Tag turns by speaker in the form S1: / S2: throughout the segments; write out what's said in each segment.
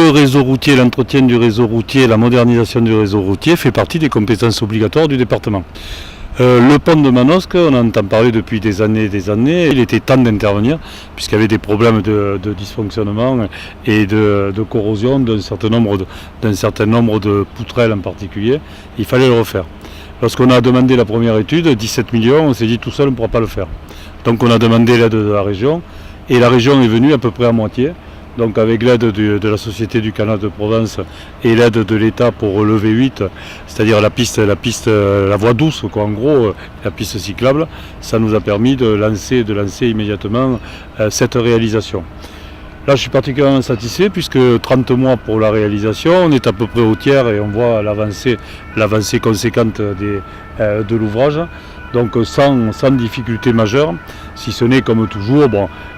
S1: le réseau routier, l'entretien du réseau routier, la modernisation du réseau routier fait partie des compétences obligatoires du département. Le pont de Manosque, on en entend parler depuis des années. Il était temps d'intervenir puisqu'il y avait des problèmes de dysfonctionnement et de corrosion d'un certain nombre de poutrelles en particulier. Il fallait le refaire. Lorsqu'on a demandé la première étude, 17 millions, on s'est dit tout seul on ne pourra pas le faire. Donc on a demandé l'aide de la région et la région est venue à peu près à moitié. Donc avec l'aide de la Société du Canal de Provence et l'aide de l'État pour le V8, c'est-à-dire la voie douce, quoi, en gros, la piste cyclable, ça nous a permis de lancer immédiatement cette réalisation. Là je suis particulièrement satisfait puisque 30 mois pour la réalisation, on est à peu près au tiers et on voit l'avancée conséquente de l'ouvrage. Donc sans difficulté majeure, si ce n'est comme toujours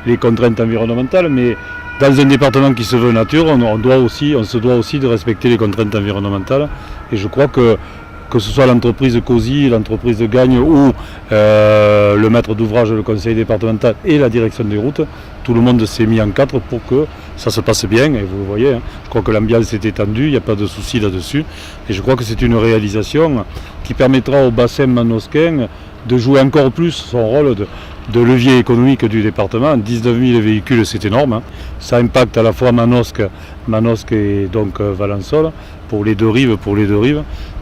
S1: les contraintes environnementales, mais dans un département qui se veut nature, on se doit aussi de respecter les contraintes environnementales. Et je crois que ce soit l'entreprise COSI, l'entreprise de Gagne ou le maître d'ouvrage, le conseil départemental et la direction des routes, tout le monde s'est mis en quatre pour que ça se passe bien. Et vous le voyez, je crois que l'ambiance est étendue, il n'y a pas de souci là-dessus. Et je crois que c'est une réalisation qui permettra au bassin manosquin de jouer encore plus son rôle de levier économique du département. 19 000 véhicules, c'est énorme. Ça impacte à la fois Manosque et donc Valençol pour les deux rives,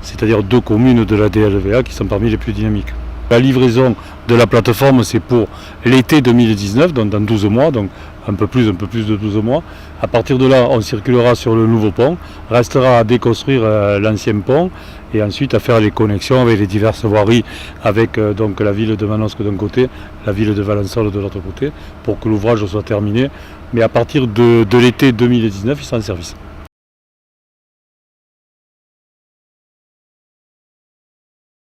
S1: c'est-à-dire deux communes de la DLVA qui sont parmi les plus dynamiques. La livraison de la plateforme, c'est pour l'été 2019, donc dans 12 mois, donc un peu plus de 12 mois. À partir de là, on circulera sur le nouveau pont, restera à déconstruire l'ancien pont et ensuite à faire les connexions avec les diverses voiries, avec donc la ville de Manosque d'un côté, la ville de Valençol de l'autre côté, pour que l'ouvrage soit terminé. Mais à partir de l'été 2019, il sera en service.